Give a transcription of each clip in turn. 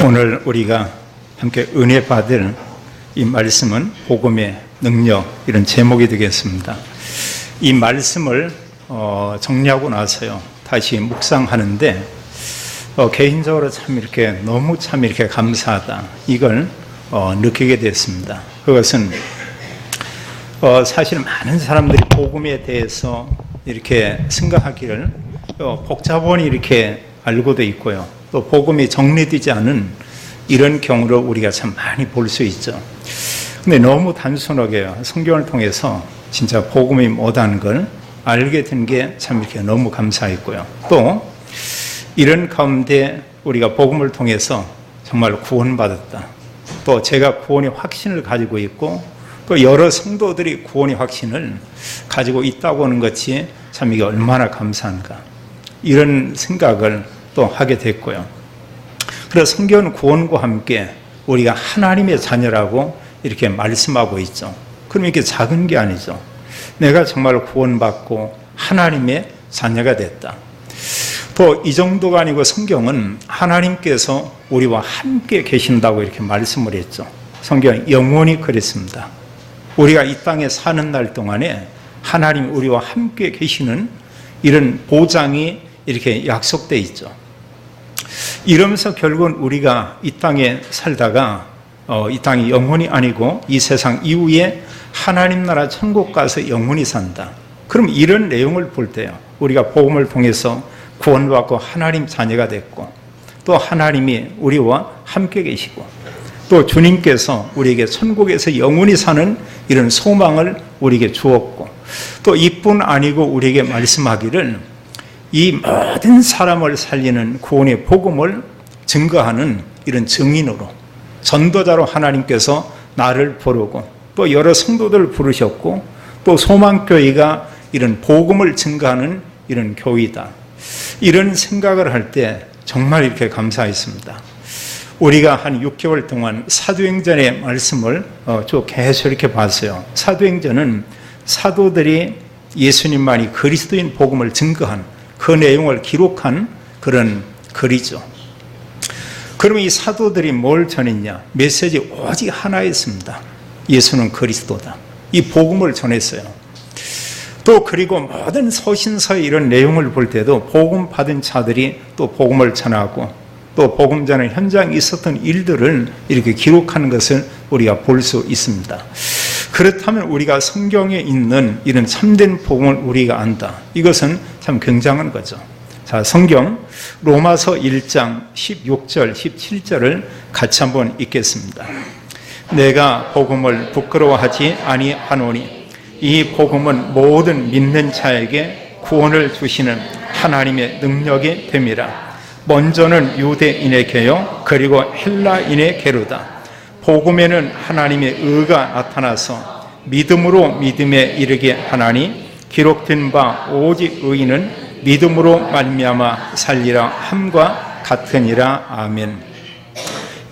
오늘 우리가 함께 은혜 받을 이 말씀은 복음의 능력, 이런 제목이 되겠습니다. 이 말씀을 정리하고 나서요 다시 묵상하는데 개인적으로 너무 이렇게 감사하다, 이걸 느끼게 됐습니다. 그것은 사실 많은 사람들이 복음에 대해서 이렇게 생각하기를 복잡하니 이렇게 알고도 있고요, 또 복음이 정리되지 않은 이런 경우를 우리가 참 많이 볼 수 있죠. 근데 너무 단순하게 성경을 통해서 진짜 복음이 뭐다는 걸 알게 된 게 참 이렇게 너무 감사했고요. 또 이런 가운데 우리가 복음을 통해서 정말 구원받았다, 또 제가 구원의 확신을 가지고 있고 또 여러 성도들이 구원의 확신을 가지고 있다고 하는 것이 참 이게 얼마나 감사한가, 이런 생각을 또 하게 됐고요. 그래서 성경은 구원과 함께 우리가 하나님의 자녀라고 이렇게 말씀하고 있죠. 그럼 이게 작은 게 아니죠. 내가 정말 구원받고 하나님의 자녀가 됐다. 또 이 정도가 아니고 성경은 하나님께서 우리와 함께 계신다고 이렇게 말씀을 했죠. 성경은 영원히 그랬습니다. 우리가 이 땅에 사는 날 동안에 하나님 우리와 함께 계시는 이런 보장이 이렇게 약속되어 있죠. 이러면서 결국은 우리가 이 땅에 살다가 이 땅이 영원히 아니고 이 세상 이후에 하나님 나라 천국 가서 영원히 산다. 그럼 이런 내용을 볼 때요, 우리가 복음을 통해서 구원받고 하나님 자녀가 됐고, 또 하나님이 우리와 함께 계시고, 또 주님께서 우리에게 천국에서 영원히 사는 이런 소망을 우리에게 주었고, 또 이뿐 아니고 우리에게 말씀하기를 이 모든 사람을 살리는 구원의 복음을 증거하는 이런 증인으로, 전도자로 하나님께서 나를 부르고 또 여러 성도들을 부르셨고, 또 소망교회가 이런 복음을 증거하는 이런 교회다, 이런 생각을 할 때 정말 이렇게 감사했습니다. 우리가 한 6개월 동안 사도행전의 말씀을 쭉 계속 이렇게 봤어요. 사도행전은 사도들이 예수님만이 그리스도인 복음을 증거한 그 내용을 기록한 그런 글이죠. 그러면 이 사도들이 뭘 전했냐? 메시지 오직 하나였습니다. 예수는 그리스도다. 이 복음을 전했어요. 또 그리고 모든 서신서의 이런 내용을 볼 때도 복음 받은 자들이 또 복음을 전하고, 또 복음 전의 현장에 있었던 일들을 이렇게 기록하는 것을 우리가 볼 수 있습니다. 그렇다면 우리가 성경에 있는 이런 참된 복음을 우리가 안다, 이것은 참 굉장한 거죠. 자, 성경 로마서 1장 16절 17절을 같이 한번 읽겠습니다. 내가 복음을 부끄러워하지 아니하노니 이 복음은 모든 믿는 자에게 구원을 주시는 하나님의 능력이 됨이라. 먼저는 유대인에게요 그리고 헬라인의 게로다. 복음에는 하나님의 의가 나타나서 믿음으로 믿음에 이르게 하나니 기록된 바 오직 의인은 믿음으로 말미암아 살리라 함과 같으니라. 아멘.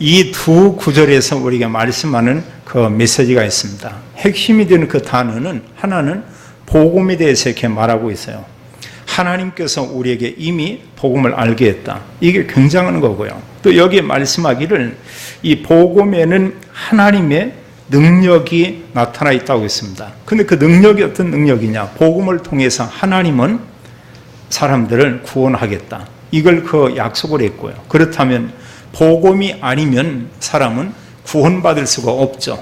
이 두 구절에서 우리가 말씀하는 그 메시지가 있습니다. 핵심이 되는 그 단어는, 하나는 복음에 대해서 이렇게 말하고 있어요. 하나님께서 우리에게 이미 복음을 알게 했다, 이게 굉장한 거고요. 또 여기에 말씀하기를 이 복음에는 하나님의 능력이 나타나 있다고 했습니다. 근데 그 능력이 어떤 능력이냐? 복음을 통해서 하나님은 사람들을 구원하겠다, 이걸 그 약속을 했고요. 그렇다면 복음이 아니면 사람은 구원받을 수가 없죠.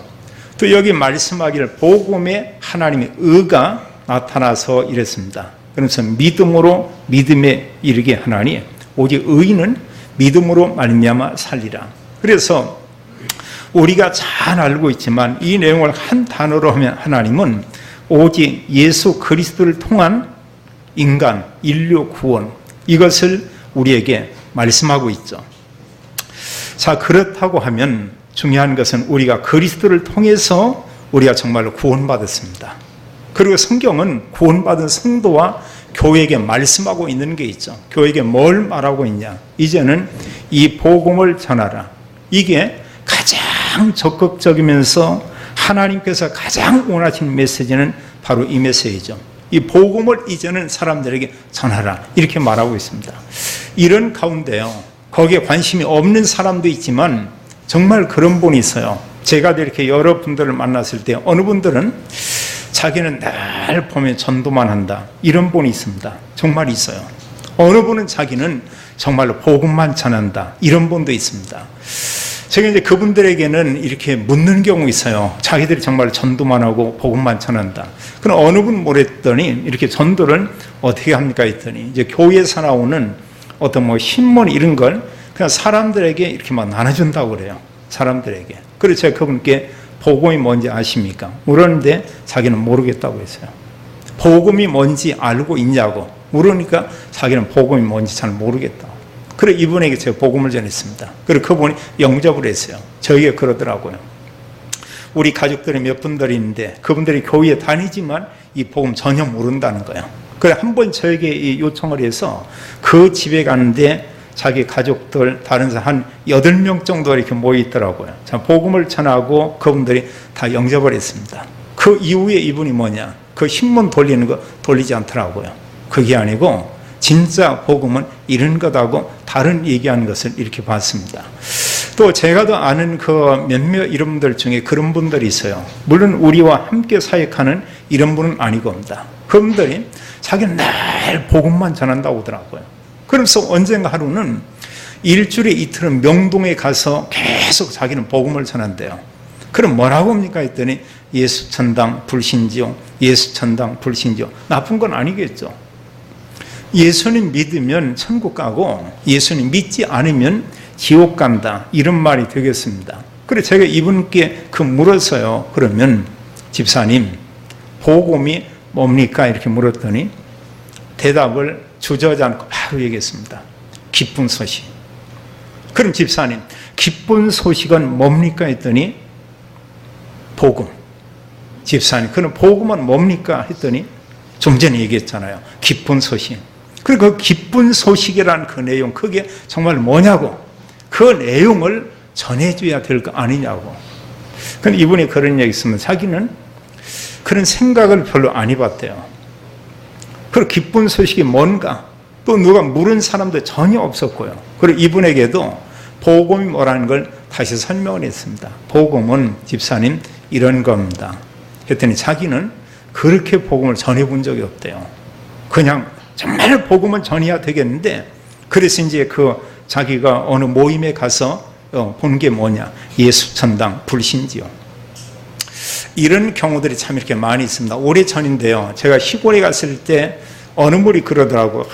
또 여기 말씀하기를 복음에 하나님의 의가 나타나서 이랬습니다. 그래서 믿음으로 믿음에 이르게 하나니 오직 의인은 믿음으로 말미암아 살리라. 그래서 우리가 잘 알고 있지만 이 내용을 한 단어로 하면 하나님은 오직 예수 그리스도를 통한 인간, 인류 구원, 이것을 우리에게 말씀하고 있죠. 자, 그렇다고 하면 중요한 것은 우리가 그리스도를 통해서 우리가 정말로 구원받았습니다. 그리고 성경은 구원받은 성도와 교회에게 말씀하고 있는 게 있죠. 교회에게 뭘 말하고 있냐? 이제는 이 복음을 전하라. 이게 가장 적극적이면서 하나님께서 가장 원하시는 메시지는 바로 이 메시지죠. 이 복음을 이제는 사람들에게 전하라, 이렇게 말하고 있습니다. 이런 가운데요, 거기에 관심이 없는 사람도 있지만 정말 그런 분이 있어요. 제가 이렇게 여러분들을 만났을 때 어느 분들은 자기는 날 보면 전도만 한다, 이런 분이 있습니다. 정말 있어요. 어느 분은 자기는 정말로 복음만 전한다, 이런 분도 있습니다. 제가 이제 그분들에게는 이렇게 묻는 경우 있어요. 자기들이 정말 전도만 하고 복음만 전한다. 그럼 어느 분 뭐랬더니 이렇게 전도를 어떻게 합니까 했더니 이제 교회에서 나오는 어떤 뭐 신문 이런 걸 그냥 사람들에게 이렇게 막 나눠준다고 그래요. 사람들에게. 그래서 제가 그분께 복음이 뭔지 아십니까? 물었는데 자기는 모르겠다고 했어요. 복음이 뭔지 알고 있냐고 물으니까 자기는 복음이 뭔지 잘 모르겠다고. 그래 이분에게 제가 복음을 전했습니다. 그리고 그분이 영접을 했어요. 저에게 그러더라고요. 우리 가족들이 몇 분들이 있는데 그분들이 교회에 다니지만 이 복음 전혀 모른다는 거예요. 그래 한 번 저에게 요청을 해서 그 집에 가는데 자기 가족들 다른 사람 한 8명 정도 이렇게 모여 있더라고요. 자, 복음을 전하고 그분들이 다 영접을 했습니다. 그 이후에 이분이 뭐냐? 그 신문 돌리는 거 돌리지 않더라고요. 그게 아니고 진짜 복음은 이런 거다고 다른 얘기하는 것을 이렇게 봤습니다. 또 제가 더 아는 그 몇몇 이런 분들 중에 그런 분들이 있어요. 물론 우리와 함께 사역하는 이런 분은 아니겁니다. 그분들이 자기는 늘 복음만 전한다고 하더라고요. 그러면서 언젠가 하루는 일주일에 이틀은 명동에 가서 계속 자기는 복음을 전한대요. 그럼 뭐라고 합니까 했더니 예수 천당 불신지요, 예수 천당 불신지요. 나쁜 건 아니겠죠. 예수님 믿으면 천국 가고 예수님 믿지 않으면 지옥 간다, 이런 말이 되겠습니다. 그래서 제가 이분께 물어서요. 그러면 집사님 복음이 뭡니까 이렇게 물었더니 대답을 주저하지 않고 바로 얘기했습니다. 기쁜 소식. 그럼 집사님 기쁜 소식은 뭡니까 했더니 복음. 집사님 그럼 복음은 뭡니까 했더니 좀 전에 얘기했잖아요. 기쁜 소식. 그리고 그 기쁜 소식이라는 그 내용, 그게 정말 뭐냐고, 그 내용을 전해줘야 될 거 아니냐고. 근데 이분이 그런 얘기 있으면 자기는 그런 생각을 별로 안 해봤대요. 그리고 기쁜 소식이 뭔가 또 누가 물은 사람도 전혀 없었고요. 그리고 이분에게도 복음이 뭐라는 걸 다시 설명을 했습니다. 복음은 집사님 이런 겁니다. 했더니 자기는 그렇게 복음을 전해본 적이 없대요. 그냥 정말 복음은 전해야 되겠는데, 그래서 이제 자기가 어느 모임에 가서 본 게 뭐냐, 예수 천당 불신지요. 이런 경우들이 참 이렇게 많이 있습니다. 오래전인데요, 제가 시골에 갔을 때 어느 분이 그러더라고요.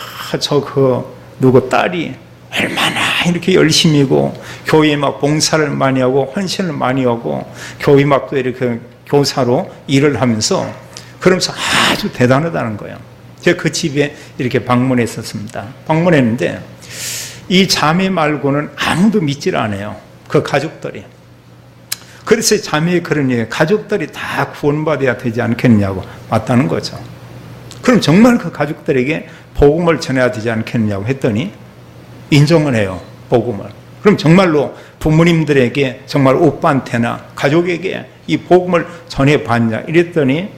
누구 딸이 얼마나 이렇게 열심히고 교회에 막 봉사를 많이 하고 헌신을 많이 하고 교회 막 또 이렇게 교사로 일을 하면서 그러면서 아주 대단하다는 거예요. 제가 그 집에 이렇게 방문했었습니다. 방문했는데 이 자매 말고는 아무도 믿질 않아요. 그 가족들이. 그래서 자매의 그런 얘기, 가족들이 다 구원받아야 되지 않겠냐고. 맞다는 거죠. 그럼 정말 그 가족들에게 복음을 전해야 되지 않겠냐고 했더니 인정을 해요. 복음을. 그럼 정말로 부모님들에게 정말 오빠한테나 가족에게 이 복음을 전해봤냐 이랬더니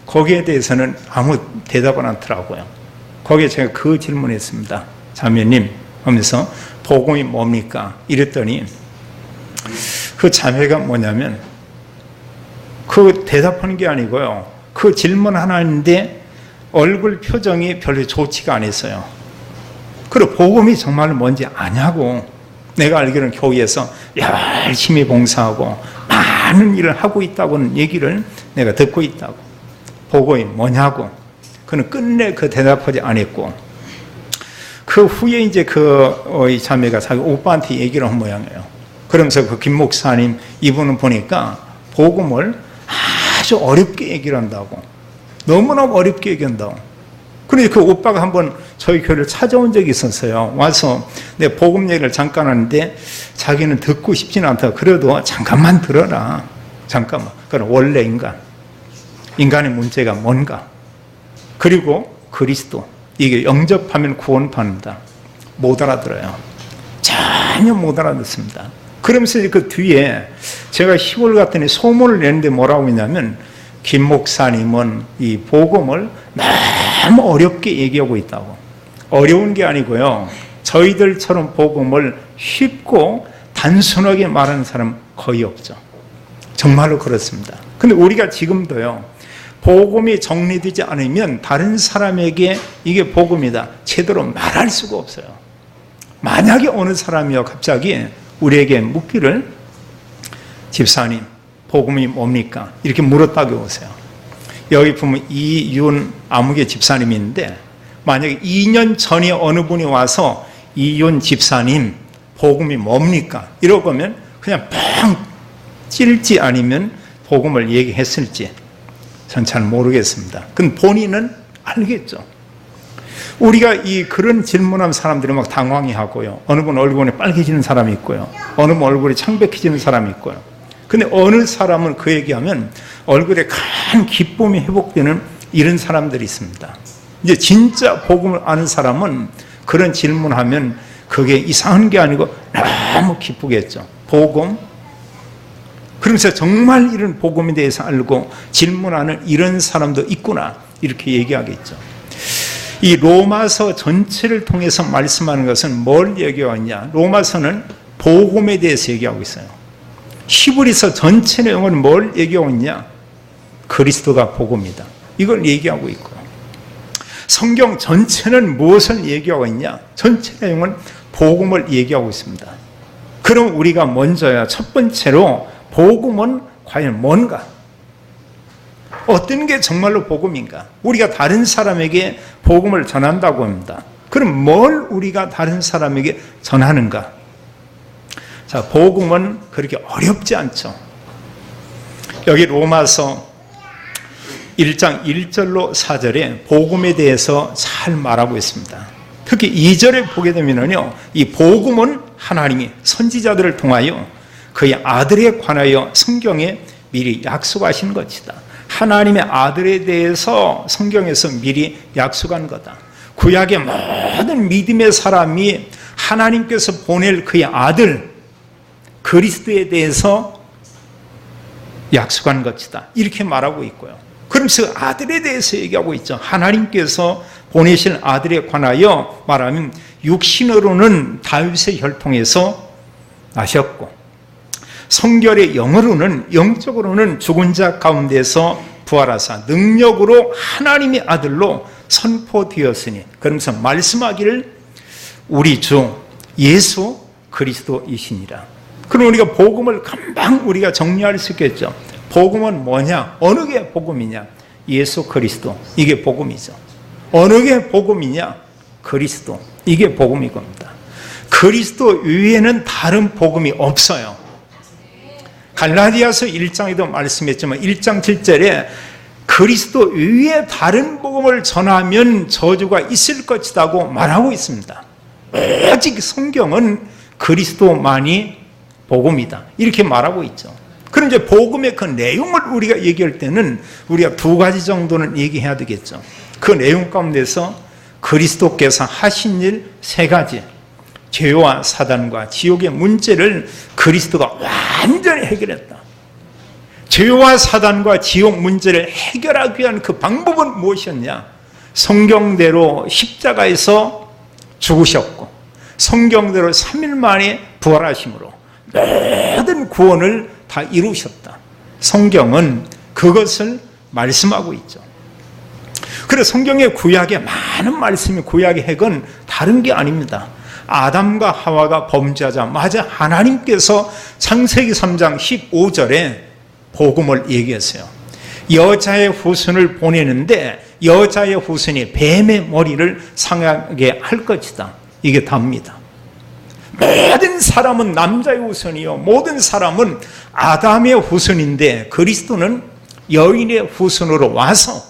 거기에 대해서는 아무 대답을 안 하더라고요. 거기에 제가 그 질문했습니다. 자매님 하면서 복음이 뭡니까? 이랬더니 그 자매가 뭐냐면 그 대답하는 게 아니고요. 그 질문 하나인데 얼굴 표정이 별로 좋지가 않았어요. 그리고 복음이 정말 뭔지 아냐고. 내가 알기로는 교회에서 열심히 봉사하고 많은 일을 하고 있다고는 얘기를 내가 듣고 있다고. 복음이 뭐냐고. 그는 끝내 그 대답하지 않았고, 그 후에 이제 이 자매가 자기 오빠한테 얘기를 한 모양이에요. 그러면서 그 김 목사님 이분은 보니까 복음을 아주 어렵게 얘기를 한다고. 너무너무 어렵게 얘기한다고. 그런데 그 오빠가 한번 저희 교회를 찾아온 적이 있었어요. 와서 내 복음 얘기를 잠깐 하는데 자기는 듣고 싶지는 않다고. 그래도 잠깐만 들어라. 잠깐만. 그럼 원래 인간의 문제가 뭔가. 그리고 그리스도. 이게 영접하면 구원받는다. 못 알아들어요. 전혀 못 알아듣습니다. 그러면서 그 뒤에 제가 시골 갔더니 소문을 내는데 뭐라고 했냐면 김 목사님은 이 복음을 너무 어렵게 얘기하고 있다고. 어려운 게 아니고요. 저희들처럼 복음을 쉽고 단순하게 말하는 사람 거의 없죠. 정말로 그렇습니다. 근데 우리가 지금도요, 복음이 정리되지 않으면 다른 사람에게 이게 복음이다 제대로 말할 수가 없어요. 만약에 어느 사람이요 갑자기 우리에게 묻기를, 집사님 복음이 뭡니까? 이렇게 물었다고 보세요. 여기 보면 이윤 아무개 집사님이 있는데, 만약에 2년 전에 어느 분이 와서 이윤 집사님 복음이 뭡니까? 이러고 하면 그냥 뻥 찔지 아니면 복음을 얘기했을지 전 잘 모르겠습니다. 근데 본인은 알겠죠. 우리가 그런 질문하면 사람들이 막 당황해하고요. 어느 분 얼굴이 빨개지는 사람이 있고요. 어느 분 얼굴이 창백해지는 사람이 있고요. 근데 어느 사람은 그 얘기하면 얼굴에 큰 기쁨이 회복되는 이런 사람들이 있습니다. 이제 진짜 복음을 아는 사람은 그런 질문하면 그게 이상한 게 아니고 너무 기쁘겠죠. 복음? 그러면서 정말 이런 복음에 대해서 알고 질문하는 이런 사람도 있구나, 이렇게 얘기하겠죠. 이 로마서 전체를 통해서 말씀하는 것은 뭘 얘기하냐? 로마서는 복음에 대해서 얘기하고 있어요. 히브리서 전체 내용은 뭘 얘기하고 있냐? 그리스도가 복음이다, 이걸 얘기하고 있고, 성경 전체는 무엇을 얘기하고 있냐? 전체 내용은 복음을 얘기하고 있습니다. 그럼 우리가 먼저야 첫 번째로 복음은 과연 뭔가? 어떤 게 정말로 복음인가? 우리가 다른 사람에게 복음을 전한다고 합니다. 그럼 뭘 우리가 다른 사람에게 전하는가? 자, 복음은 그렇게 어렵지 않죠. 여기 로마서 1장 1절로 4절에 복음에 대해서 잘 말하고 있습니다. 특히 2절에 보게 되면요, 이 복음은 하나님이 선지자들을 통하여 그의 아들에 관하여 성경에 미리 약속하신 것이다. 하나님의 아들에 대해서 성경에서 미리 약속한 거다. 구약의 모든 믿음의 사람이 하나님께서 보낼 그의 아들 그리스도에 대해서 약속한 것이다, 이렇게 말하고 있고요. 그러면서 아들에 대해서 얘기하고 있죠. 하나님께서 보내실 아들에 관하여 말하면 육신으로는 다윗의 혈통에서 나셨고, 성결의 영으로는, 영적으로는 죽은 자 가운데서 부활하사 능력으로 하나님의 아들로 선포되었으니, 그러면서 말씀하기를 우리 주 예수 그리스도이시니라. 그럼 우리가 복음을 금방 우리가 정리할 수 있겠죠. 복음은 뭐냐? 어느 게 복음이냐? 예수 그리스도, 이게 복음이죠. 어느 게 복음이냐? 그리스도, 이게 복음인 겁니다. 그리스도 위에는 다른 복음이 없어요. 갈라디아서 1장에도 말씀했지만 1장 7절에 그리스도 위에 다른 복음을 전하면 저주가 있을 것이라고 말하고 있습니다. 오직 성경은 그리스도만이 복음이다, 이렇게 말하고 있죠. 그럼 이제 복음의 그 내용을 우리가 얘기할 때는 우리가 두 가지 정도는 얘기해야 되겠죠. 그 내용 가운데서 그리스도께서 하신 일 세 가지, 죄와 사단과 지옥의 문제를 그리스도가 완전히 해결했다. 죄와 사단과 지옥 문제를 해결하기 위한 그 방법은 무엇이었냐? 성경대로 십자가에서 죽으셨고 성경대로 3일 만에 부활하심으로 모든 구원을 다 이루셨다. 성경은 그것을 말씀하고 있죠. 그래서 성경의 구약의 많은 말씀이, 구약의 핵은 다른 게 아닙니다. 아담과 하와가 범죄하자마자 하나님께서 창세기 3장 15절에 복음을 얘기했어요. 여자의 후손을 보내는데 여자의 후손이 뱀의 머리를 상하게 할 것이다, 이게 답니다. 모든 사람은 남자의 후손이요, 모든 사람은 아담의 후손인데 그리스도는 여인의 후손으로 와서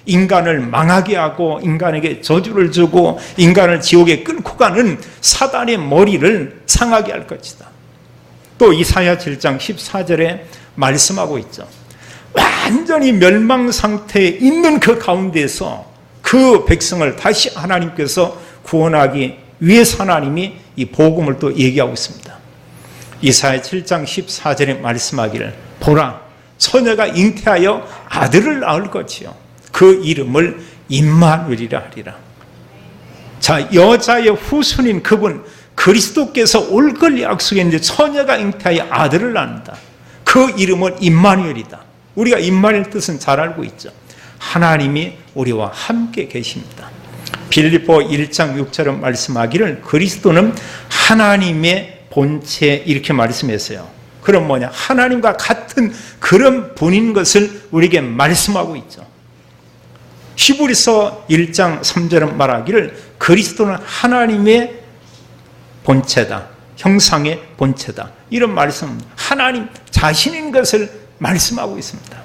인간을 망하게 하고 인간에게 저주를 주고 인간을 지옥에 끌고 가는 사단의 머리를 상하게 할 것이다. 또 이사야 7장 14절에 말씀하고 있죠. 완전히 멸망 상태에 있는 그 가운데서 그 백성을 다시 하나님께서 구원하기 위해서 하나님이 이 복음을 또 얘기하고 있습니다. 이사야 7장 14절에 말씀하기를 보라, 처녀가 잉태하여 아들을 낳을 것이요 그 이름을 임마누엘이라 하리라. 자, 여자의 후손인 그분 그리스도께서 올 걸 약속했는데 처녀가 잉태하여 아들을 낳는다. 그 이름은 임마누엘이다. 우리가 임마누엘 뜻은 잘 알고 있죠. 하나님이 우리와 함께 계십니다. 빌립보 1장 6절은 말씀하기를 그리스도는 하나님의 본체 이렇게 말씀했어요. 그럼 뭐냐? 하나님과 같은 그런 분인 것을 우리에게 말씀하고 있죠. 히브리서 1장 3절은 말하기를 그리스도는 하나님의 본체다. 형상의 본체다. 이런 말씀, 하나님 자신인 것을 말씀하고 있습니다.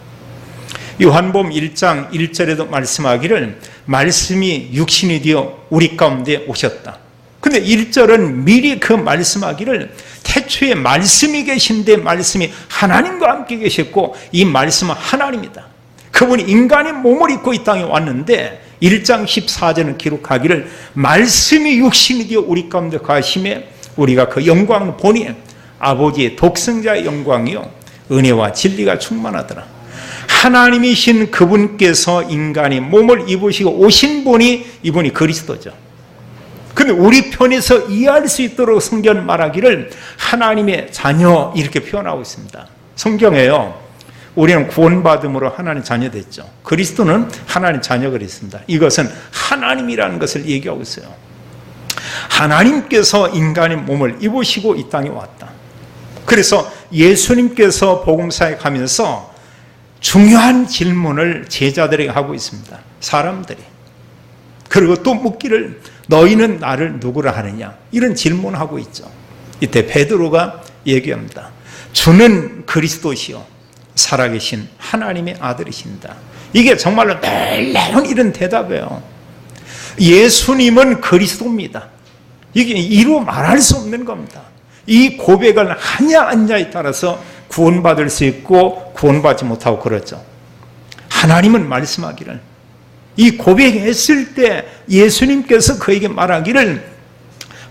요한복음 1장 1절에도 말씀하기를 말씀이 육신이 되어 우리 가운데 오셨다. 근데 1절은 미리 그 말씀하기를 태초에 말씀이 계신데 말씀이 하나님과 함께 계셨고 이 말씀은 하나님이다. 그분이 인간의 몸을 입고 이 땅에 왔는데 1장 14절은 기록하기를 말씀이 육신이 되어 우리 가운데 가심에 우리가 그 영광을 보니 아버지의 독생자의 영광이요 은혜와 진리가 충만하더라. 하나님이신 그분께서 인간의 몸을 입으시고 오신 분이 이분이 그리스도죠. 근데 우리 편에서 이해할 수 있도록 성경은 말하기를 하나님의 자녀 이렇게 표현하고 있습니다. 성경에요. 우리는 구원받음으로 하나님 자녀 됐죠. 그리스도는 하나님 자녀가 됐습니다. 이것은 하나님이라는 것을 얘기하고 있어요. 하나님께서 인간의 몸을 입으시고 이 땅에 왔다. 그래서 예수님께서 복음사에 가면서 중요한 질문을 제자들에게 하고 있습니다. 사람들이. 그리고 또 묻기를 너희는 나를 누구라 하느냐 이런 질문하고 있죠. 이때 베드로가 얘기합니다. 주는 그리스도시요 살아계신 하나님의 아들이신다. 이게 정말로 놀라운 이런 대답이에요. 예수님은 그리스도입니다. 이게 이루 말할 수 없는 겁니다. 이 고백을 하냐 안냐에 따라서 구원받을 수 있고 구원받지 못하고 그렇죠. 하나님은 말씀하기를 이 고백했을 때 예수님께서 그에게 말하기를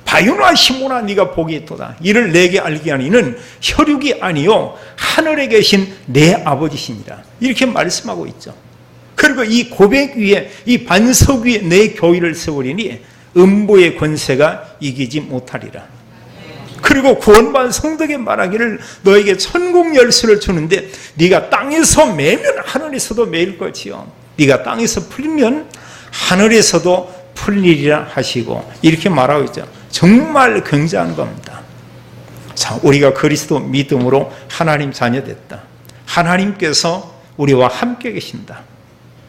바요나 시몬아 네가 복이 있도다. 이를 내게 알게 하니는 혈육이 아니요 하늘에 계신 내 아버지시니라. 이렇게 말씀하고 있죠. 그리고 이 고백 위에 이 반석 위에 내 교회를 세우리니 음부의 권세가 이기지 못하리라. 그리고 구원받은 성도에게 말하기를 너에게 천국 열쇠를 주는데 네가 땅에서 매면 하늘에서도 매일 것이요 네가 땅에서 풀면 하늘에서도 풀리리라 하시고 이렇게 말하고 있죠. 정말 굉장한 겁니다. 자, 우리가 그리스도 믿음으로 하나님 자녀 됐다. 하나님께서 우리와 함께 계신다.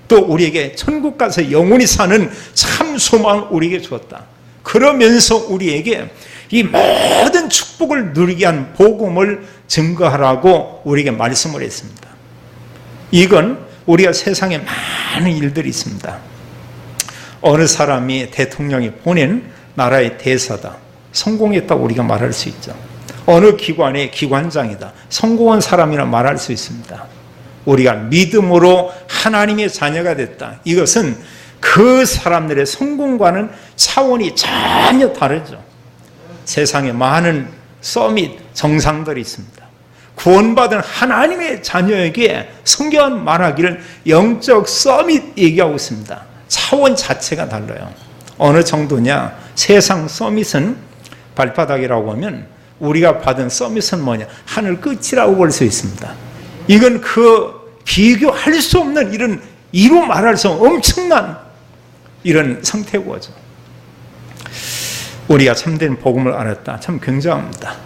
또 우리에게 천국 가서 영원히 사는 참 소망을 우리에게 주었다. 그러면서 우리에게 이 모든 축복을 누리게 한 복음을 증거하라고 우리에게 말씀을 했습니다. 이건 우리가 세상에 많은 일들이 있습니다. 어느 사람이 대통령이 보낸 나라의 대사다. 성공했다고 우리가 말할 수 있죠. 어느 기관의 기관장이다. 성공한 사람이라 말할 수 있습니다. 우리가 믿음으로 하나님의 자녀가 됐다. 이것은 그 사람들의 성공과는 차원이 전혀 다르죠. 세상에 많은 서밋 정상들이 있습니다. 구원받은 하나님의 자녀에게 성경은 말하기를 영적 서밋 얘기하고 있습니다. 차원 자체가 달라요. 어느 정도냐? 세상 서밋은 발바닥이라고 하면 우리가 받은 서밋은 뭐냐? 하늘 끝이라고 볼 수 있습니다. 이건 그 비교할 수 없는 이런 이루 말할 수 없는 엄청난 이런 상태고죠. 우리가 참된 복음을 알았다. 참 굉장합니다.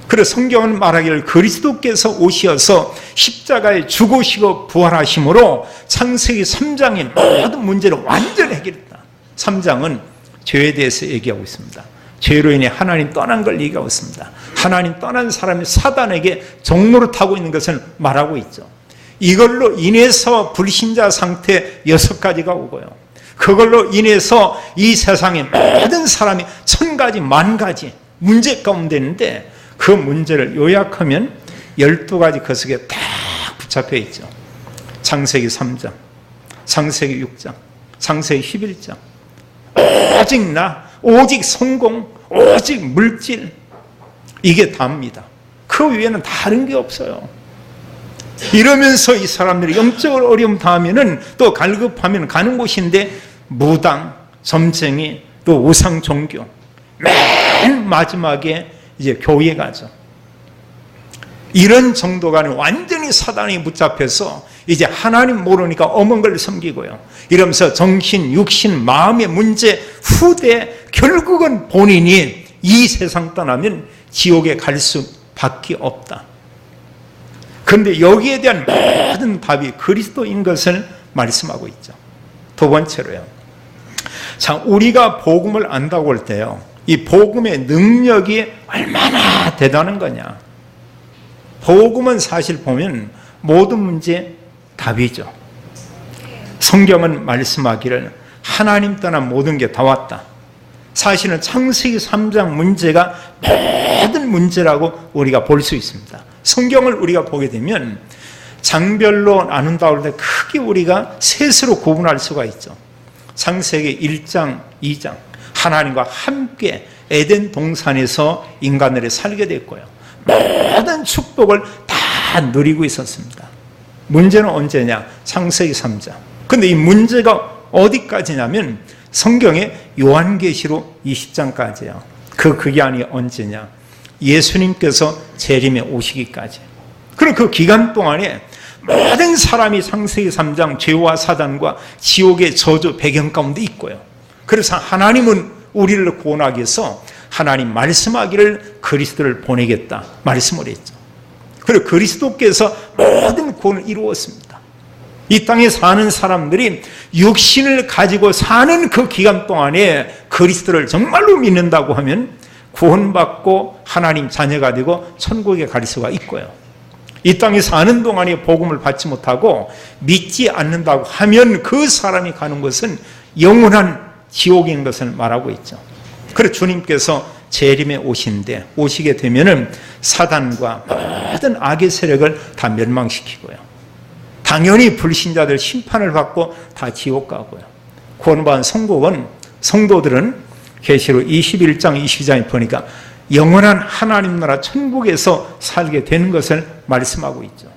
그래서 성경은 말하기를 그리스도께서 오셔서 십자가에 죽으시고 부활하심으로 창세기 3장의 모든 문제를 완전히 해결했다. 3장은 죄에 대해서 얘기하고 있습니다. 죄로 인해 하나님 떠난 걸 얘기하고 있습니다. 하나님 떠난 사람이 사단에게 종노릇하고 있는 것을 말하고 있죠. 이걸로 인해서 불신자 상태 6가지가 오고요. 그걸로 인해서 이 세상의 모든 사람이 1000가지, 10,000가지 문제 가운데 있는데 그 문제를 요약하면 12가지 그 속에 딱 붙잡혀 있죠. 창세기 3장, 창세기 6장, 창세기 11장. 오직 나, 오직 성공, 오직 물질, 이게 답니다. 그 위에는 다른 게 없어요. 이러면서 이 사람들이 영적으로 어려움 당하면은 또 갈급하면 가는 곳인데 무당, 점쟁이, 또 우상 종교, 맨 마지막에 이제 교회 가죠. 이런 정도가 아니라 완전히 사단이 붙잡혀서 이제 하나님 모르니까 엄한 걸 섬기고요. 이러면서 정신, 육신, 마음의 문제, 후대, 결국은 본인이 이 세상 떠나면 지옥에 갈 수밖에 없다. 그런데 여기에 대한 모든 답이 그리스도인 것을 말씀하고 있죠. 두 번째로요. 자, 우리가 복음을 안다고 할 때요, 이 복음의 능력이 얼마나 대단한 거냐. 복음은 사실 보면 모든 문제에 답이죠. 성경은 말씀하기를 하나님 떠난 모든 게 다 왔다. 사실은 창세기 3장 문제가 모든 문제라고 우리가 볼 수 있습니다. 성경을 우리가 보게 되면 장별로 나눈다고 할 때 크게 우리가 셋으로 구분할 수가 있죠. 창세기 1장, 2장 하나님과 함께 에덴 동산에서 인간들이 살게 됐고요. 모든 축복을 다 누리고 있었습니다. 문제는 언제냐? 창세기 3장. 근데 이 문제가 어디까지냐면 성경의 요한계시록 20장까지예요. 그 기간이 언제냐? 예수님께서 재림에 오시기까지. 그럼 그 기간 동안에 모든 사람이 창세기 3장 죄와 사단과 지옥의 저주 배경 가운데 있고요. 그래서 하나님은 우리를 구원하기 위해서 하나님 말씀하기를 그리스도를 보내겠다 말씀을 했죠. 그리고 그리스도께서 모든 구원을 이루었습니다. 이 땅에 사는 사람들이 육신을 가지고 사는 그 기간 동안에 그리스도를 정말로 믿는다고 하면 구원받고 하나님 자녀가 되고 천국에 갈 수가 있고요. 이 땅에 사는 동안에 복음을 받지 못하고 믿지 않는다고 하면 그 사람이 가는 것은 영원한 지옥인 것을 말하고 있죠. 그래서 주님께서 재림에 오시게 되면은 사단과 모든 악의 세력을 다 멸망시키고요. 당연히 불신자들 심판을 받고 다 지옥 가고요. 구원받은 성도들은 계시록 21장 22장에 보니까 영원한 하나님 나라 천국에서 살게 되는 것을 말씀하고 있죠.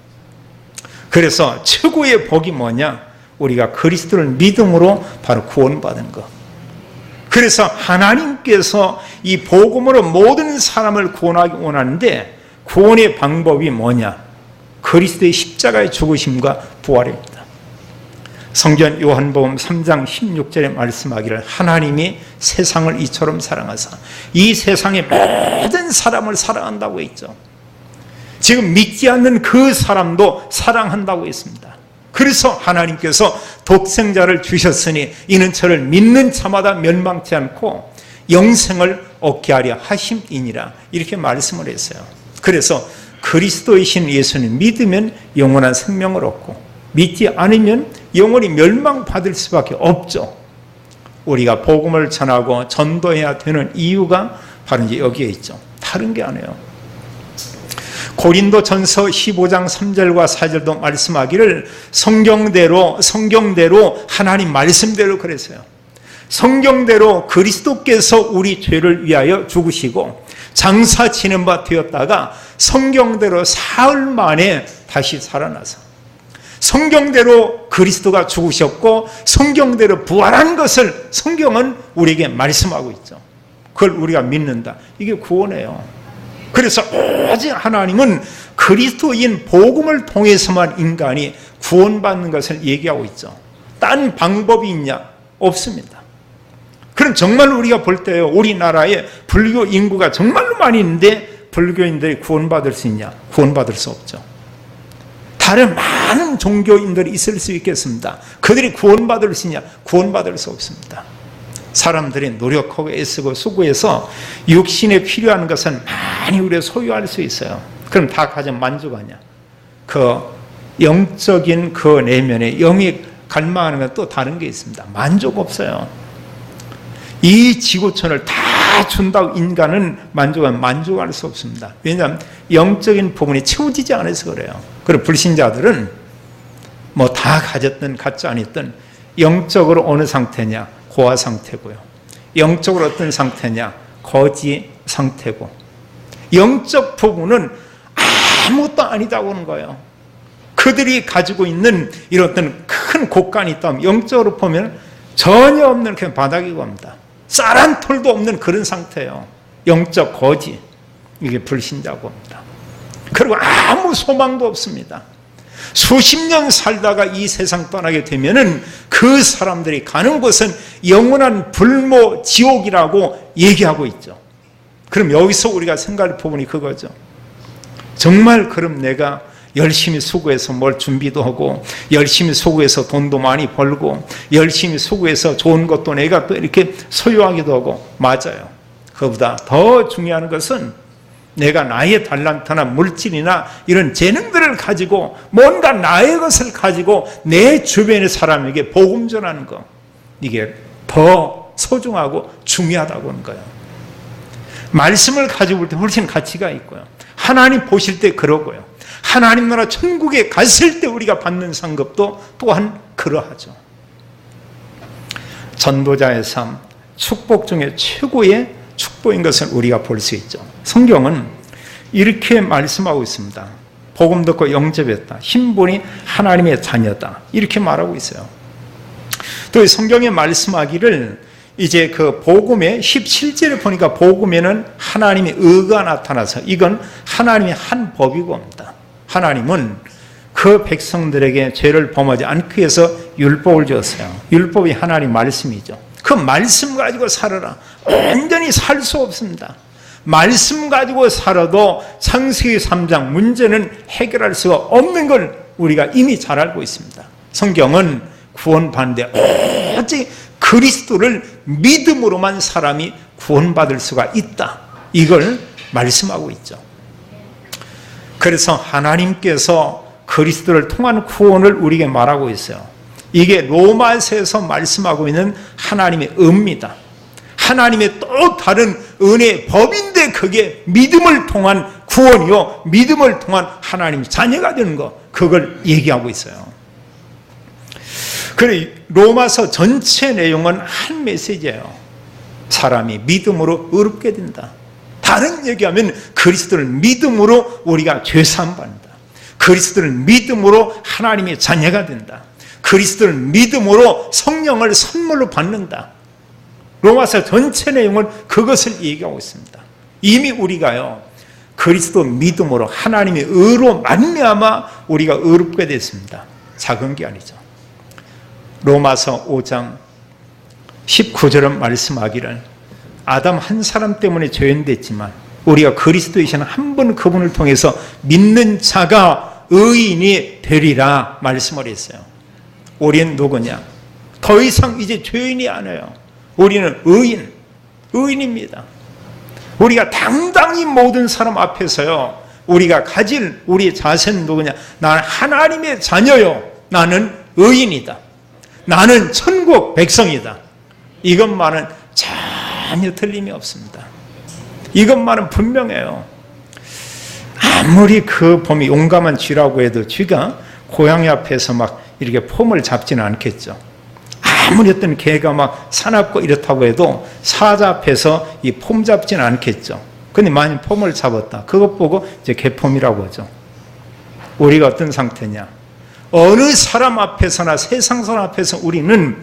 그래서 최고의 복이 뭐냐? 우리가 그리스도를 믿음으로 바로 구원받은 것. 그래서 하나님께서 이 복음으로 모든 사람을 구원하기 원하는데 구원의 방법이 뭐냐? 그리스도의 십자가의 죽으심과 부활입니다. 성경 요한복음 3장 16절에 말씀하기를 하나님이 세상을 이처럼 사랑하사 이 세상의 모든 사람을 사랑한다고 했죠. 지금 믿지 않는 그 사람도 사랑한다고 했습니다. 그래서 하나님께서 독생자를 주셨으니 이는 저를 믿는 자마다 멸망치 않고 영생을 얻게 하려 하심이니라 이렇게 말씀을 했어요. 그래서 그리스도이신 예수님 믿으면 영원한 생명을 얻고 믿지 않으면 영원히 멸망받을 수밖에 없죠. 우리가 복음을 전하고 전도해야 되는 이유가 바로 이제 여기에 있죠. 다른 게 아니에요. 고린도전서 15장 3절과 4절도 말씀하기를 성경대로 하나님 말씀대로 그랬어요. 성경대로 그리스도께서 우리 죄를 위하여 죽으시고 장사 지는 바 되었다가 성경대로 사흘 만에 다시 살아나서 성경대로 그리스도가 죽으셨고 성경대로 부활한 것을 성경은 우리에게 말씀하고 있죠. 그걸 우리가 믿는다. 이게 구원이에요. 그래서 오직 하나님은 그리스도인 복음을 통해서만 인간이 구원받는 것을 얘기하고 있죠. 딴 방법이 있냐? 없습니다. 그럼 정말 우리가 볼 때요, 우리나라에 불교 인구가 정말로 많이 있는데 불교인들이 구원받을 수 있냐? 구원받을 수 없죠. 다른 많은 종교인들이 있을 수 있겠습니다. 그들이 구원받을 수 있냐? 구원받을 수 없습니다. 사람들이 노력하고 애쓰고 수고해서 육신에 필요한 것은 많이 우리가 소유할 수 있어요. 그럼 다 가장 만족하냐? 그 영적인 그 내면에 영이 갈망하는 건 또 다른 게 있습니다. 만족 없어요. 이 지구촌을 다 준다고 인간은 만족할 수 없습니다. 왜냐하면 영적인 부분이 채워지지 않아서 그래요. 그리고 불신자들은 뭐 다 가졌든 갖지 않았든 영적으로 어느 상태냐? 고아 상태고요. 영적으로 어떤 상태냐? 거지 상태고. 영적 부분은 아무것도 아니다고 하는 거예요. 그들이 가지고 있는 이런 어떤 큰 곳간이 있다면 영적으로 보면 전혀 없는 그냥 바닥이고 합니다. 쌀 한 톨도 없는 그런 상태예요. 영적 거지. 이게 불신자고 합니다. 그리고 아무 소망도 없습니다. 수십 년 살다가 이 세상 떠나게 되면은 그 사람들이 가는 곳은 영원한 불모 지옥이라고 얘기하고 있죠. 그럼 여기서 우리가 생각할 부분이 그거죠. 정말 그럼 내가 열심히 수고해서 뭘 준비도 하고 열심히 수고해서 돈도 많이 벌고 열심히 수고해서 좋은 것도 내가 또 이렇게 소유하기도 하고, 맞아요. 그보다 더 중요한 것은 내가 나의 달란트나 물질이나 이런 재능들을 가지고 뭔가 나의 것을 가지고 내 주변의 사람에게 복음 전하는 것, 이게 더 소중하고 중요하다고 하는 거예요. 말씀을 가지고 볼 때 훨씬 가치가 있고요. 하나님 보실 때 그러고요. 하나님 나라 천국에 갔을 때 우리가 받는 상급도 또한 그러하죠. 전도자의 삶, 축복 중에 최고의 축복인 것을 우리가 볼 수 있죠. 성경은 이렇게 말씀하고 있습니다. 복음 듣고 영접했다. 신분이 하나님의 자녀다. 이렇게 말하고 있어요. 또 성경에 말씀하기를 이제 그 복음의 17절에 보니까 복음에는 하나님의 의가 나타나서 이건 하나님의 한 법이고 합니다. 하나님은 그 백성들에게 죄를 범하지 않기 위해서 율법을 주었어요. 율법이 하나님 말씀이죠. 그 말씀 가지고 살아라. 온전히 살 수 없습니다. 말씀 가지고 살아도 창세기 3장 문제는 해결할 수가 없는 걸 우리가 이미 잘 알고 있습니다. 성경은 구원받는데 오직 그리스도를 믿음으로만 사람이 구원받을 수가 있다. 이걸 말씀하고 있죠. 그래서 하나님께서 그리스도를 통한 구원을 우리에게 말하고 있어요. 이게 로마서에서 말씀하고 있는 하나님의 은입니다. 하나님의 또 다른 은혜의 법인데 그게 믿음을 통한 구원이요, 믿음을 통한 하나님의 자녀가 되는 것, 그걸 얘기하고 있어요. 그래, 로마서 전체 내용은 한 메시지예요. 사람이 믿음으로 의롭게 된다. 다른 얘기하면 그리스도를 믿음으로 우리가 죄사함 받는다. 그리스도를 믿음으로 하나님의 자녀가 된다. 그리스도를 믿음으로 성령을 선물로 받는다. 로마서 전체 내용은 그것을 얘기하고 있습니다. 이미 우리가요, 그리스도 믿음으로 하나님의 의로 말미암아 우리가 의롭게 됐습니다. 작은 게 아니죠. 로마서 5장 19절은 말씀하기를 아담 한 사람 때문에 죄인됐지만 우리가 그리스도이신 한 분 그분을 통해서 믿는 자가 의인이 되리라 말씀을 했어요. 우리는 누구냐? 더 이상 이제 죄인이 아니에요. 우리는 의인입니다. 우리가 당당히 모든 사람 앞에서요, 우리가 가질 우리의 자세는 누구냐? 나는 하나님의 자녀요. 나는 의인이다. 나는 천국 백성이다. 이것만은 전혀 틀림이 없습니다. 이것만은 분명해요. 아무리 그 봄이 용감한 쥐라고 해도 쥐가 고양이 앞에서 막 이렇게 폼을 잡지는 않겠죠. 아무리 어떤 개가 막 사납고 이렇다고 해도 사자 앞에서 이 폼 잡지는 않겠죠. 근데 만약 폼을 잡았다. 그것 보고 이제 개폼이라고 하죠. 우리가 어떤 상태냐? 어느 사람 앞에서나 세상 사람 앞에서 우리는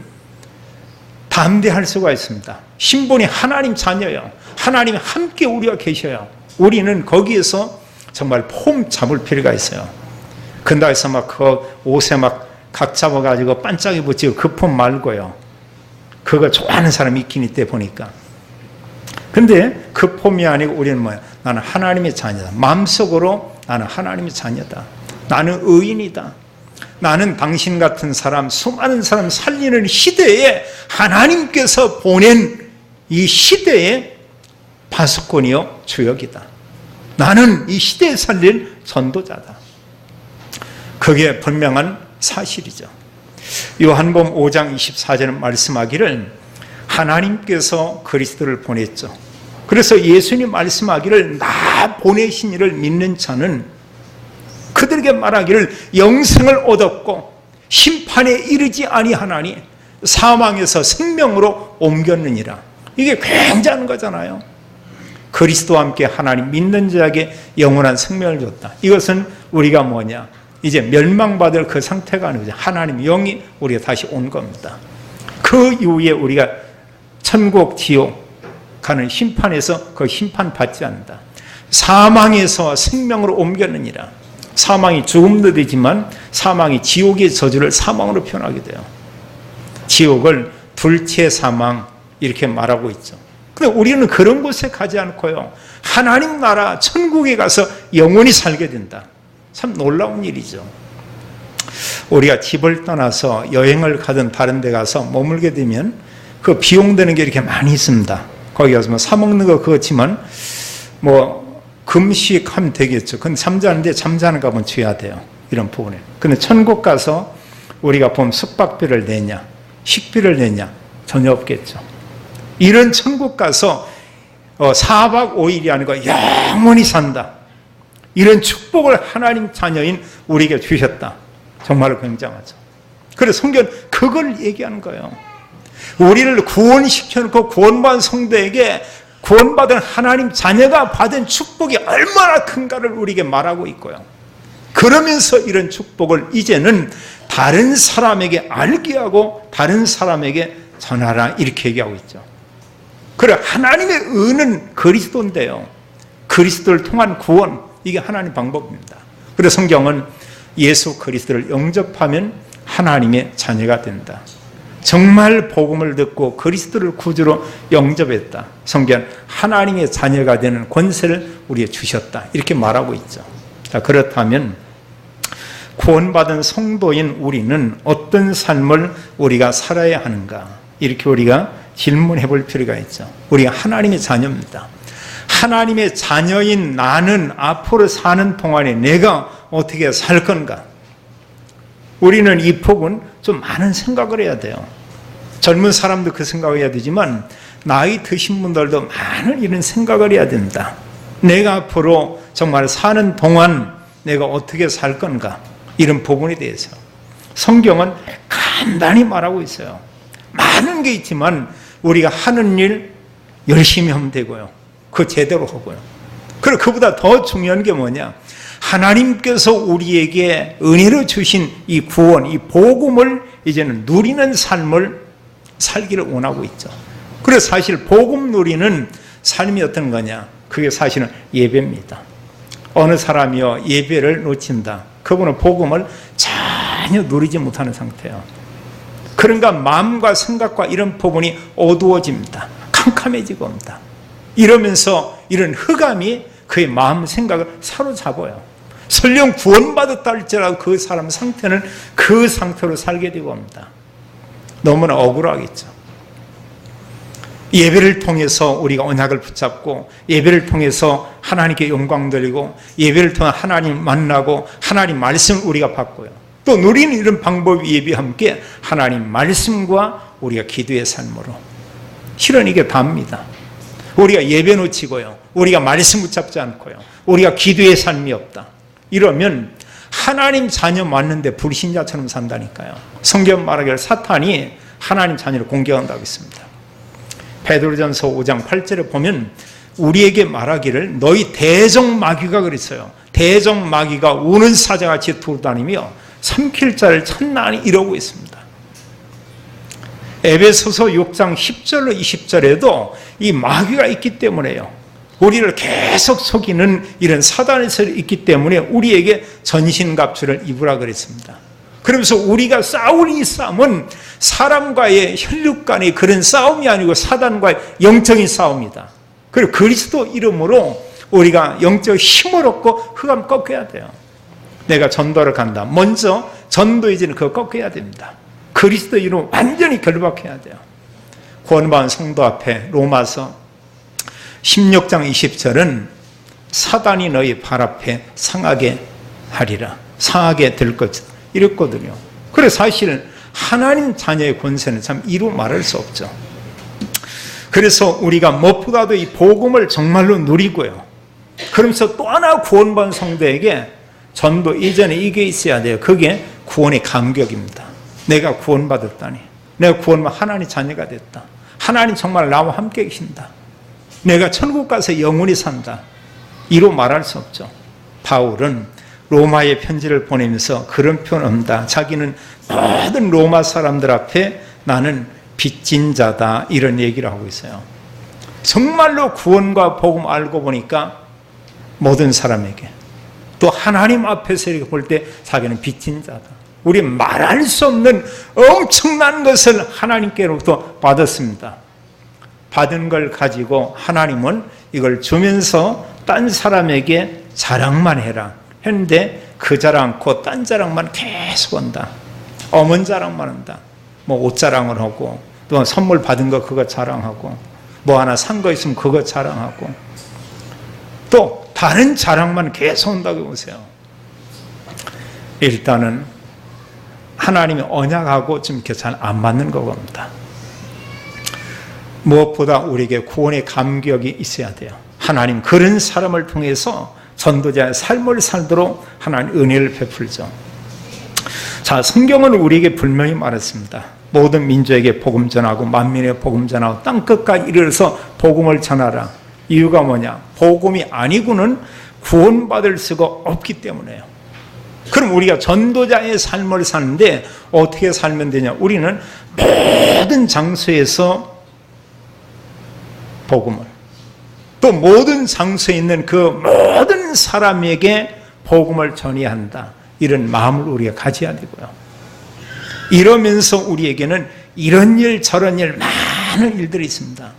담대할 수가 있습니다. 신분이 하나님 자녀예요. 하나님이 함께 우리와 계셔요. 우리는 거기에서 정말 폼 잡을 필요가 있어요. 근다해서 막 그 옷에 막 각 잡아가지고 반짝이 붙이고 그 폼 말고요. 그거 좋아하는 사람이 있긴 있대 보니까. 근데 그 폼이 아니고 우리는 뭐야? 나는 하나님의 자녀다. 마음속으로 나는 하나님의 자녀다. 나는 의인이다. 나는 당신 같은 사람, 수많은 사람 살리는 시대에 하나님께서 보낸 이 시대의 파수꾼이요 주역이다. 나는 이 시대에 살릴 전도자다. 그게 분명한 사실이죠. 요한복음 5장 24절은 말씀하기를 하나님께서 그리스도를 보냈죠. 그래서 예수님 말씀하기를 나 보내신 이를 믿는 자는 그들에게 말하기를 영생을 얻었고 심판에 이르지 아니하나니 사망에서 생명으로 옮겼느니라. 이게 굉장한 거잖아요. 그리스도와 함께 하나님 믿는 자에게 영원한 생명을 줬다. 이것은 우리가 뭐냐? 이제 멸망받을 그 상태가 아니죠. 하나님 영이 우리가 다시 온 겁니다. 그 이후에 우리가 천국, 지옥 가는 심판에서 그 심판 받지 않는다. 사망에서 생명으로 옮겼느니라. 사망이 죽음도 되지만 사망이 지옥의 저주를 사망으로 표현하게 돼요. 지옥을 둘째 사망 이렇게 말하고 있죠. 근데 우리는 그런 곳에 가지 않고요, 하나님 나라 천국에 가서 영원히 살게 된다. 참 놀라운 일이죠. 우리가 집을 떠나서 여행을 가든 다른 데 가서 머물게 되면 그 비용 드는 게 이렇게 많이 있습니다. 거기 가서 뭐 사먹는 거 그렇지만 뭐 금식하면 되겠죠. 그건 잠자는데 잠자는 값은 줘야 돼요. 이런 부분에. 근데 천국 가서 우리가 보면 숙박비를 내냐, 식비를 내냐, 전혀 없겠죠. 이런 천국 가서 4박 5일이 아니고 영원히 산다. 이런 축복을 하나님 자녀인 우리에게 주셨다. 정말 굉장하죠. 그래서 성경은 그걸 얘기하는 거예요. 우리를 구원시켜놓고 구원받은 성도에게 구원받은 하나님 자녀가 받은 축복이 얼마나 큰가를 우리에게 말하고 있고요. 그러면서 이런 축복을 이제는 다른 사람에게 알게 하고 다른 사람에게 전하라 이렇게 얘기하고 있죠. 그래, 하나님의 은은 그리스도인데요, 그리스도를 통한 구원, 이게 하나님 방법입니다. 그래서 성경은 예수 그리스도를 영접하면 하나님의 자녀가 된다. 정말 복음을 듣고 그리스도를 구주로 영접했다. 성경은 하나님의 자녀가 되는 권세를 우리에게 주셨다. 이렇게 말하고 있죠. 자, 그렇다면 구원받은 성도인 우리는 어떤 삶을 우리가 살아야 하는가? 이렇게 우리가 질문해 볼 필요가 있죠. 우리가 하나님의 자녀입니다. 하나님의 자녀인 나는 앞으로 사는 동안에 내가 어떻게 살 건가? 우리는 이 폭은 좀 많은 생각을 해야 돼요. 젊은 사람도 그 생각을 해야 되지만 나이 드신 분들도 많은 이런 생각을 해야 된다. 내가 앞으로 정말 사는 동안 내가 어떻게 살 건가? 이런 부분에 대해서 성경은 간단히 말하고 있어요. 많은 게 있지만 우리가 하는 일 열심히 하면 되고요, 그 제대로 하고요. 그리고 그보다 더 중요한 게 뭐냐, 하나님께서 우리에게 은혜로 주신 이 구원, 이 복음을 이제는 누리는 삶을 살기를 원하고 있죠. 그래서 사실 복음 누리는 삶이 어떤 거냐, 그게 사실은 예배입니다. 어느 사람이요 예배를 놓친다, 그분은 복음을 전혀 누리지 못하는 상태예요. 그러니까 마음과 생각과 이런 부분이 어두워집니다. 캄캄해지고 옵니다. 이러면서 이런 흑암이 그의 마음 생각을 사로잡아요. 설령 구원받았다 할지라도 그 사람 상태는 그 상태로 살게 되고 옵니다. 너무나 억울하겠죠. 예배를 통해서 우리가 언약을 붙잡고, 예배를 통해서 하나님께 영광 돌리고, 예배를 통해 하나님 만나고 하나님 말씀을 우리가 받고요. 또 누리는 이런 방법이 예배와 함께 하나님 말씀과 우리가 기도의 삶으로. 실은 이게 답니다. 우리가 예배 놓치고요, 우리가 말씀 붙잡지 않고요, 우리가 기도의 삶이 없다. 이러면 하나님 자녀 맞는데 불신자처럼 산다니까요. 성경 말하기를 사탄이 하나님 자녀를 공격한다고 했습니다. 베드로전서 5장 8절에 보면 우리에게 말하기를 너희 대적마귀가 그랬어요. 대적마귀가 우는 사자같이 돌아다니며 삼킬 자를 찾나니 이러고 있습니다. 에베소서 6장 10절로 20절에도 이 마귀가 있기 때문에요, 우리를 계속 속이는 이런 사단의 세력이 있기 때문에 우리에게 전신갑주를 입으라 그랬습니다. 그러면서 우리가 싸울 이 싸움은 사람과의 혈육 간의 그런 싸움이 아니고 사단과의 영적인 싸움이다. 그리고 그리스도 이름으로 우리가 영적 힘을 얻고 흑암 꺾여야 돼요. 내가 전도를 간다, 먼저 전도의 진을 그거 꺾여야 됩니다. 그리스도 이름 완전히 결박해야 돼요. 구원받은 성도 앞에 로마서 16장 20절은 사단이 너희 발 앞에 상하게 하리라, 상하게 될 것이다 이랬거든요. 그래서 사실은 하나님 자녀의 권세는 참 이루 말할 수 없죠. 그래서 우리가 무엇보다도 이 복음을 정말로 누리고요, 그러면서 또 하나 구원받은 성도에게 전도 이전에 이게 있어야 돼요. 그게 구원의 감격입니다. 내가 구원받았다니, 내가 구원받은 하나님 자녀가 됐다, 하나님 정말 나와 함께 계신다, 내가 천국 가서 영원히 산다, 이로 말할 수 없죠. 바울은 로마의 편지를 보내면서 그런 표현을 합니다. 자기는 모든 로마 사람들 앞에 나는 빚진 자다, 이런 얘기를 하고 있어요. 정말로 구원과 복음 알고 보니까 모든 사람에게, 또 하나님 앞에서 이렇게 볼 때 자기는 빚진 자다. 우리 말할 수 없는 엄청난 것을 하나님께로부터 받았습니다. 받은 걸 가지고 하나님은 이걸 주면서 딴 사람에게 자랑만 해라 했는데, 그 자랑 않고 딴 자랑만 계속 한다. 어문 자랑만 한다. 뭐 옷 자랑을 하고, 또 선물 받은 거 그거 자랑하고, 뭐 하나 산 거 있으면 그거 자랑하고, 또 다른 자랑만 계속 한다고 보세요. 일단은 하나님의 언약하고 좀 이렇게 잘 안 맞는 겁니다. 무엇보다 우리에게 구원의 감격이 있어야 돼요. 하나님 그런 사람을 통해서 전도자의 삶을 살도록 하나님 은혜를 베풀죠. 자, 성경은 우리에게 분명히 말했습니다. 모든 민족에게 복음 전하고 만민에게 복음 전하고 땅끝까지 이르러서 복음을 전하라. 이유가 뭐냐? 복음이 아니고는 구원받을 수가 없기 때문에요. 그럼 우리가 전도자의 삶을 사는데 어떻게 살면 되냐? 우리는 모든 장소에서 복음을, 또 모든 장소에 있는 그 모든 사람에게 복음을 전해야 한다, 이런 마음을 우리가 가져야 되고요. 이러면서 우리에게는 이런 일 저런 일 많은 일들이 있습니다.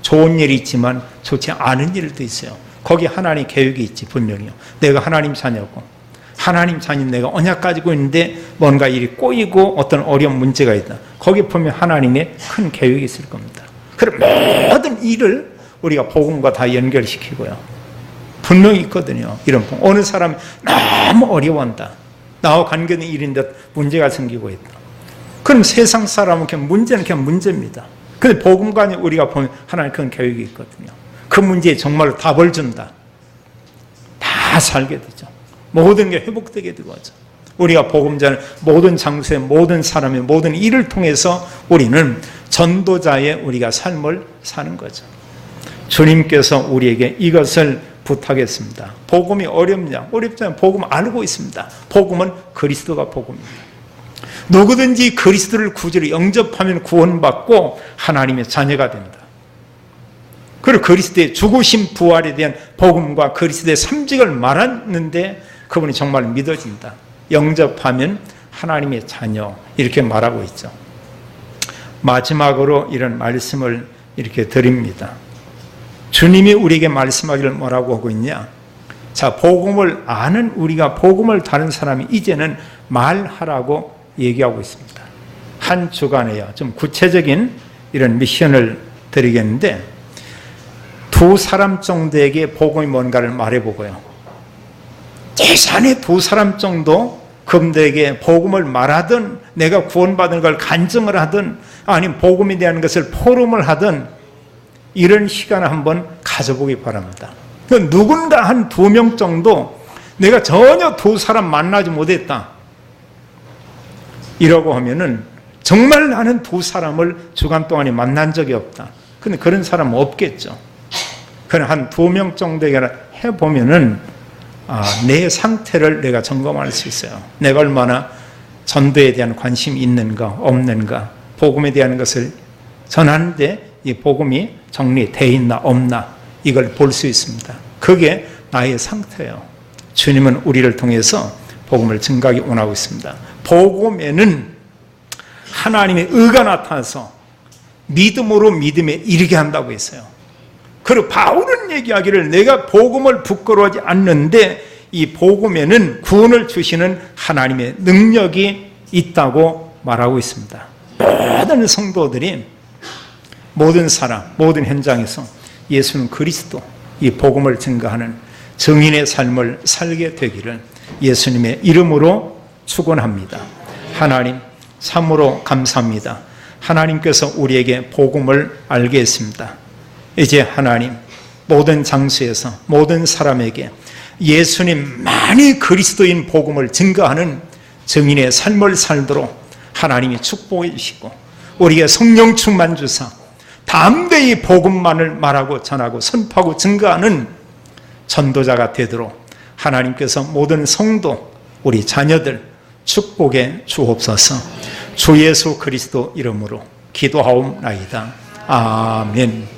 좋은 일이 있지만 좋지 않은 일도 있어요. 거기 하나님 계획이 있지, 분명히요. 내가 하나님 자녀고, 하나님 자녀 내가 언약 가지고 있는데 뭔가 일이 꼬이고 어떤 어려운 문제가 있다. 거기 보면 하나님의 큰 계획이 있을 겁니다. 그럼 모든 일을 우리가 복음과 다 연결시키고요. 분명히 있거든요. 이런 복. 어느 사람이 너무 어려워한다. 나와 관계된 일인데 문제가 생기고 있다. 그럼 세상 사람은 그냥 문제는 그냥 문제입니다. 근데 복음관에 우리가 보면 하나님 큰 계획이 있거든요. 그 문제에 정말로 답을 준다. 다 살게 되죠. 모든 게 회복되게 되죠. 우리가 복음자는 모든 장소에 모든 사람의 모든 일을 통해서 우리는 전도자의 우리가 삶을 사는 거죠. 주님께서 우리에게 이것을 부탁했습니다. 복음이 어렵냐? 어렵지 않아요. 복음 알고 있습니다. 복음은 그리스도가 복음입니다. 누구든지 그리스도를 구주로 영접하면 구원받고 하나님의 자녀가 된다. 그리고 그리스도의 죽으심 부활에 대한 복음과 그리스도의 삼직을 말하는데 그분이 정말 믿어진다. 영접하면 하나님의 자녀, 이렇게 말하고 있죠. 마지막으로 이런 말씀을 이렇게 드립니다. 주님이 우리에게 말씀하기를 뭐라고 하고 있냐? 자, 복음을 아는 우리가 복음을 다른 사람이 이제는 말하라고 얘기하고 있습니다. 한 주간에요. 좀 구체적인 이런 미션을 드리겠는데, 두 사람 정도에게 복음이 뭔가를 말해보고요. 예산에 두 사람 정도 그분들에게 복음을 말하든, 내가 구원받은 걸 간증을 하든, 아니면 복음에 대한 것을 포럼을 하든, 이런 시간을 한번 가져보기 바랍니다. 누군가 한 2명 정도 내가 전혀 두 사람 만나지 못했다, 이러고 하면은 정말 나는 두 사람을 주간 동안에 만난 적이 없다. 근데 그런 사람은 없겠죠. 그냥 한 2명 정도에게 해보면은 내 상태를 내가 점검할 수 있어요. 내가 얼마나 전도에 대한 관심이 있는가 없는가, 복음에 대한 것을 전하는데 이 복음이 정리되어 있나 없나, 이걸 볼 수 있습니다. 그게 나의 상태예요. 주님은 우리를 통해서 복음을 증가하기 원하고 있습니다. 복음에는 하나님의 의가 나타나서 믿음으로 믿음에 이르게 한다고 했어요. 그리고 바울은 얘기하기를 내가 복음을 부끄러워하지 않는데 이 복음에는 구원을 주시는 하나님의 능력이 있다고 말하고 있습니다. 모든 성도들이, 모든 사람, 모든 현장에서 예수는 그리스도, 이 복음을 증거하는 증인의 삶을 살게 되기를 예수님의 이름으로 축원합니다. 하나님 참으로 감사합니다. 하나님께서 우리에게 복음을 알게 했습니다. 이제 하나님 모든 장소에서 모든 사람에게 예수님만이 그리스도인 복음을 증거하는 증인의 삶을 살도록 하나님이 축복해 주시고 우리에게 성령 충만 주사 담대히 복음만을 말하고 전하고 선포하고 증거하는 전도자가 되도록 하나님께서 모든 성도, 우리 자녀들 축복해 주옵소서. 주 예수 그리스도 이름으로 기도하옵나이다. 아멘.